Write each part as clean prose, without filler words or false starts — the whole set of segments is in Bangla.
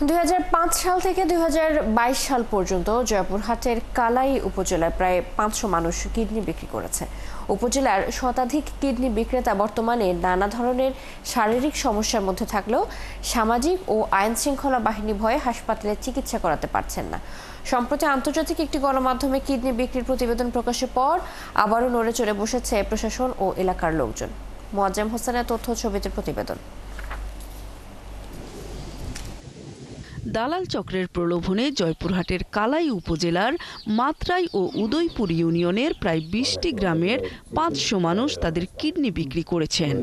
2005 সাল থেকে 2022 সাল পর্যন্ত জয়পুরহাটের কালাই উপজেলায় প্রায় 500 মানুষ কিডনি বিক্রি করেছে। উপজেলার শতাধিক কিডনি বিক্রেতা বর্তমানে নানা ধরনের শারীরিক সমস্যার মধ্যে থাকলেও সামাজিক ও আইন শৃঙ্খলা বাহিনী ভয়ে হাসপাতালে চিকিৎসা করাতে পারছেন না। সম্প্রতি আন্তর্জাতিক একটি গণমাধ্যমে কিডনি বিক্রির প্রতিবেদন প্রকাশের পর আবারও নড়ে চড়ে বসেছে প্রশাসন ও এলাকার লোকজন। মোয়াজ্জেম হোসেনের তথ্য ছবিতে প্রতিবেদন। দালাল চক্রের প্রলোভনে জয়পুরহাটের কালাই উপজেলার মাত্রাই ও উদয়পুর ইউনিয়নের প্রায় 20টি গ্রামের 500 মানুষ তাদের কিডনি বিক্রি করেছেন।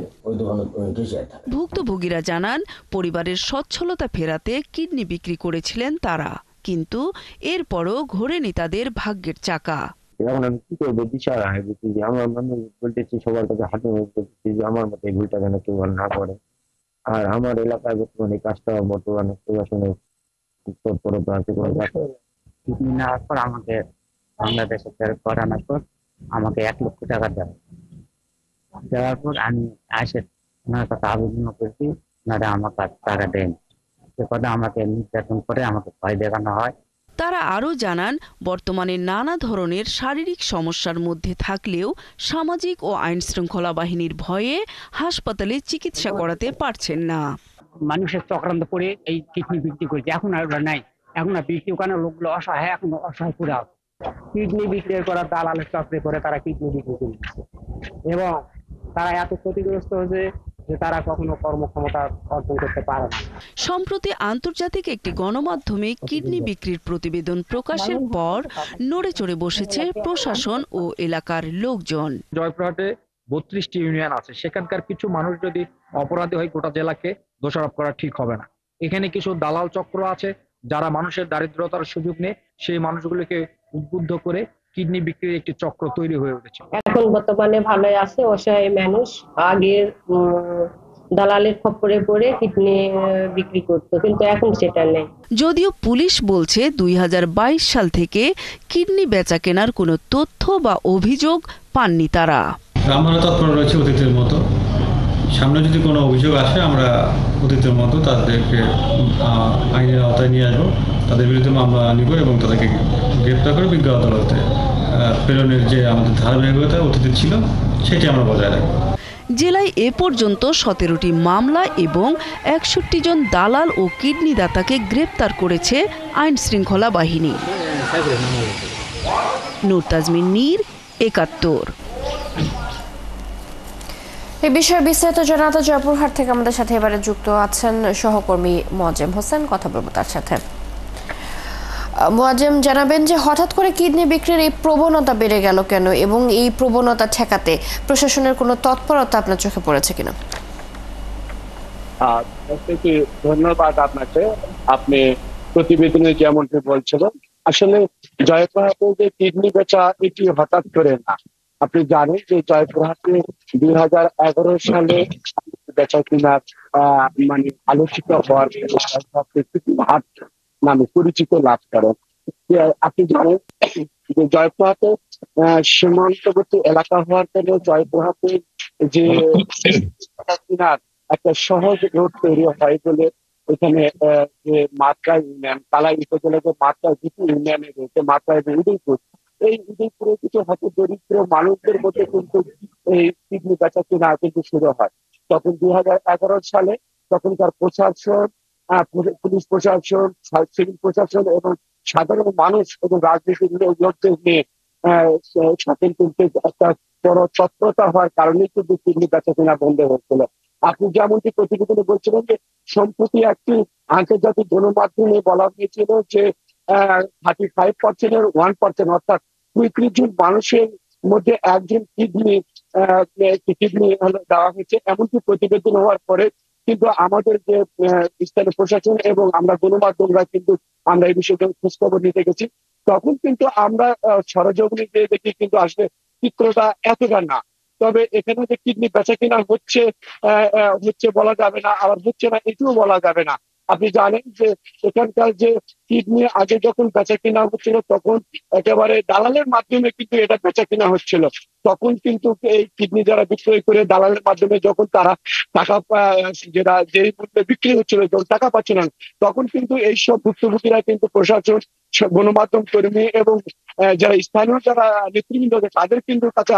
ভুক্তভোগীরা জানান, পরিবারের সচ্ছলতা ফেরাতে কিডনি বিক্রি করেছিলেন তারা, কিন্তু এরপরও ঘোরেনি তাদের ভাগ্যের চাকা। এখন আমি কি করবো, বিচার আমার মানুষ বলতেছি, সবার কাছে হাতে বলতেছি যে আমার মতো এই ভুলটা যেন কেউ না করে। আর আমার এলাকায় বর্তমানে কাজটা বর্তমানে প্রশাসনের তৎপরতা আছে। কিডনি নেওয়ার পর আমাকে বাংলাদেশে ফেরত করানোর পর আমাকে 1 লক্ষ টাকা দেওয়ার পর আমি আসে ওনার কাছে আবেদন করেছি, ওনারা আমার কাছে টাকা দেন। সে কথা আমাকে নির্যাতন করে, আমাকে ভয় দেখানো হয়। তারা আরও জানান, বর্তমানে নানা ধরনের শারীরিক সমস্যার মধ্যে থাকলেও সামাজিক ও আইন শৃঙ্খলা বাহিনীর ভয়ে হাসপাতালে চিকিৎসা করাতে পারছেন না। মানুষের চক্রান্ত করে এই কিডনি বিক্রি করেছে, এখন আর নাই। এখন আর বিক্রি ওখানে লোকগুলো অসহায়, এখন অসহায় পুরা কিডনি বিক্রি করা দালালের চক্রে করে তারা কিডনি বিক্রি করে দিচ্ছে এবং তারা এত ক্ষতিগ্রস্ত হয়েছে যে তারা কখনো কর্মক্ষমতা অর্জন করতে পারে না। সম্প্রতি আন্তর্জাতিক একটি গণমাধ্যমে কিডনি বিক্রির প্রতিবেদন প্রকাশের পর নড়ে চড়ে বসেছে প্রশাসন ও এলাকার লোকজন। জয়পুরহাটে 32টি ইউনিয়ন আছে, সেখানকার কিছু মানুষ যদি অপরাধী হয় গোটা জেলাকে দোষারোপ করা ঠিক হবে না। এখানে কিছু দালাল চক্র আছে যারা মানুষের দারিদ্রতার সুযোগ নিয়ে সেই মানুষগুলোকে উদ্বুদ্ধ করে কিডনি বিক্রির একটি চক্র তৈরি হয়ে উঠেছে। এখন বর্তমানে ভালোই আছে অসহায় মানুষ, আগের দালালের খপ্পরে পড়ে কিডনি বিক্রি করতো, কিন্তু এখন সেটা নেই। যদিও পুলিশ বলছে 2022 সাল থেকে কিডনি বেচা কেনার কোনো তথ্য বা অভিযোগ পাননি তারা। আমরা তৎপর রয়েছে অতীতের মতো, সামনে যদি কোনো অভিযোগ আসে আমরা অতীতের মতো তাদেরকে আইনের আওতায় নিয়ে আসবো, তাদের বিরুদ্ধে মামলা নিব এবং তাদেরকে গ্রেপ্তার করে বিজ্ঞ আদালতে প্রেরণের যে আমাদের ধারাবাহিকতা অতীতে ছিল সেটি আমরা বজায় রাখবো। জেলায় এ পর্যন্ত 17টি মামলা এবং 61 জন দালাল ও কিডনি দাতাকে গ্রেপ্তার করেছে আইন শৃঙ্খলা বাহিনী। নূর তাজমিন নীর, 71। এই বিষয়ে বিস্তারিত জানাতে জয়পুরহাট থেকে আমাদের সাথে এবারে যুক্ত আছেন সহকর্মী মোয়াজ্জেম হোসেন। কথা বলবো তার সাথে। মোয়াজ্জেম, জানাবেন যে হঠাৎ করে কিডনি বিক্রির এই প্রবণতা বেড়ে গেল কেন এবং এই প্রবণতা ঠেকাতে প্রশাসনের কোনো তৎপরতা আপনার চোখে পড়েছে কিনা? ধন্যবাদ আপনাকে। আপনি প্রতিবেদনে যেমনটি বলছিলেন, আসলে জয়পুরহাটে যে কিডনি বেচা এটি হঠাৎ করে না। আপনি জানেন যে জয়পুরহাটে 2011 সালে বেচা কিনার মানে আলোচিত হওয়ার হাট নামে পরিচিত লাভ করেন। আপনি জানেন যে জয়পুরহাটে সীমান্তবর্তী এলাকা হওয়ার কারণে জয়পুরহাটে যে কিনার একটা সহজ রোড তৈরি হয় বলে এখানে যে মাত্রা ইউনিয়ন, কালাই উপজেলার যে মাত্রা দুটি ইউনিয়নে রয়েছে, মাত্রা এবং উদয়পুর, এই উদয়পুরে কিছু হয়তো দরিদ্র মানুষদের মধ্যে কিন্তু এই কিডনি বেচা কিনা কিন্তু শুরু হয়। তখন 2011 সালে তখনকার প্রশাসন, পুলিশ প্রশাসন, সিভিল প্রশাসন এবং সাধারণ মানুষ এবং রাজনীতির লোকদের নিয়ে সাথে কিন্তু একটা বড় তৎপরতা হওয়ার কারণে কিন্তু কিডনি বেচা কিনা বন্ধ হয়েছিল। আপনি যেমনটি প্রতিবেদনে বলছিলেন যে সম্প্রতি একটি আন্তর্জাতিক গণমাধ্যমে বলা হয়েছিল যে 35% 1%, অর্থাৎ 35 জন মানুষের মধ্যে একজন কিডনি দেওয়া হয়েছে। এমনকি প্রতিবেদন হওয়ার পরে কিন্তু আমাদের যে স্থানীয় প্রশাসন এবং আমরা গণমাধ্যমরা কিন্তু আমরা এই বিষয়টা খোঁজখবর নিতে গেছি, তখন কিন্তু আমরা সরজমিনে গিয়ে দেখি কিন্তু আসলে চিত্রটা এতটা না। তবে এখানে যে কিডনি বেচা কিনা হচ্ছে বলা যাবে না, আবার হচ্ছে না এটিও বলা যাবে না। আপনি জানেন যে এখানকার যে কিডনি আগে যখন বেচা কিনা হচ্ছিল তখন একেবারে দালালের মাধ্যমে কিন্তু এটা বেচা কিনা হচ্ছিল। তখন কিন্তু এই কিডনি যারা বিক্রয় করে দালালের মাধ্যমে যখন তারা টাকা যেটা যে মূল্যে বিক্রি হচ্ছিল যখন টাকা পাচ্ছিলেন, তখন কিন্তু এইসব ভুক্তভোগীরা কিন্তু প্রশাসন, গণমাধ্যম কর্মী এবং যারা স্থানীয় যারা নেতৃবৃন্দ তাদের কিন্তু কাছে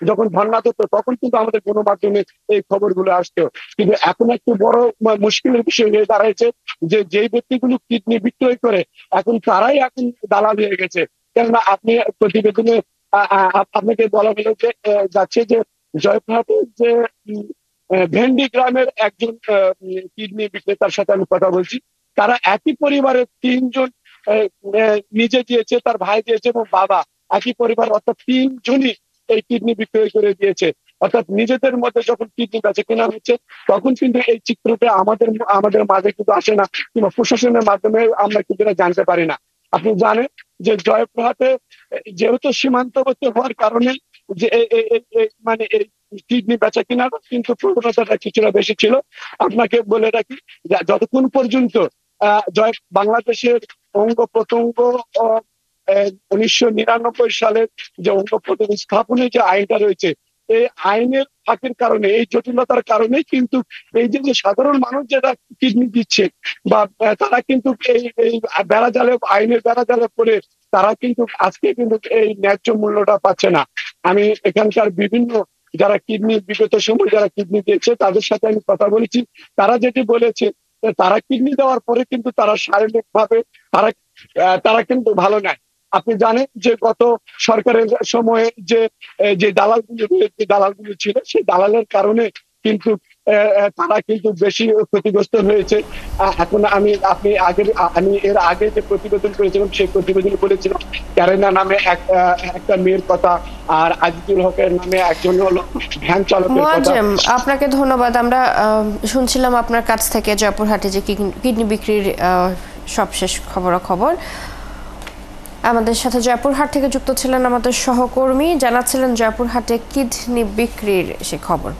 যখন ধর্ণা দিত তখন কিন্তু আমাদের গণমাধ্যমে এই খবরগুলো আসতো। কিন্তু এখন একটু বড় মুশকিলের বিষয় হয়ে দাঁড়াইছে যে যেই ব্যক্তিগুলো কিডনি বিক্রয় করে এখন তারাই এখন দালাল হয়ে গেছে। কেননা আপনি প্রতিবেদনে আপনাকে বলা হলো যে যাচ্ছে যে জয়পুরহাটের যে ভেন্ডি গ্রামের একজন কিডনি বিক্রেতার সাথে আমি কথা বলছি, তারা একই পরিবারের 3 জন নিজে দিয়েছে, তার ভাই দিয়েছে এবং বাবা, একই পরিবার, অর্থাৎ 3 জনই এই কিডনি বিক্রয় করে দিয়েছে। অর্থাৎ নিজেদের মধ্যে যখন কিডনি বেচা কেনা হচ্ছে তখন কিন্তু এই চিত্রটা আমাদের মাঝে কিন্তু আসে না, কিংবা প্রশাসনের মাধ্যমে আমরা কিন্তু জানতে পারি না। আপনি জানেন যে জয়পুরহাটে যেহেতু সীমান্তবর্তী হওয়ার কারণে যে মানে এই কিডনি বেচা কেনার কিন্তু প্রবণতাটা কিছুটা বেশি ছিল। আপনাকে বলে রাখি যতক্ষণ পর্যন্ত বাংলাদেশের অঙ্গ প্রত্যঙ্গ 1999 সালের যে অঙ্গ প্রত্যঙ্গ স্থাপনের যে আইনটা রয়েছে, এই আইনের ফাঁকের কারণে, এই জটিলতার কারণে কিন্তু এই যে সাধারণ মানুষ যেটা কিডনি দিচ্ছে বা তারা কিন্তু এই বেড়াজালে, আইনের বেড়াজালে পড়ে তারা কিন্তু আজকে কিন্তু এই ন্যায্য মূল্যটা পাচ্ছে না। আমি এখানকার বিভিন্ন যারা কিডনি বিগত সময় যারা কিডনি দিয়েছে তাদের সাথে আমি কথা বলেছি, তারা যেটি বলেছে তারা কিডনি দেওয়ার পরে কিন্তু তারা শারীরিক ভাবে তারা কিন্তু ভালো নাই। আপনি জানেন যে গত সরকারের সময়ে যে দালালগুলো ছিল সেই দালালের কারণে কিন্তু তারা কিন্তু বেশি ক্ষতিগ্রস্ত হয়েছে। এখন আমি এর আগে যে প্রতিবেদন করেছিলাম সেই প্রতিবেদনে বলেছিলাম ক্যারেনা নামে একটা মেয়ের কথা, আর আজিজুল হকের নামে একজন হলো ভ্যান চালকের কথা। আপনাকে ধন্যবাদ। আমরা শুনছিলাম আপনার কাছ থেকে জয়পুরহাটে যে কিডনি বিক্রির সবশেষ খবরাখবর। আমাদের সাথে জয়পুরহাট থেকে যুক্ত ছিলেন আমাদের সহকর্মী, জানাচ্ছিলেন জয়পুরহাটে কিডনি বিক্রির সে খবর।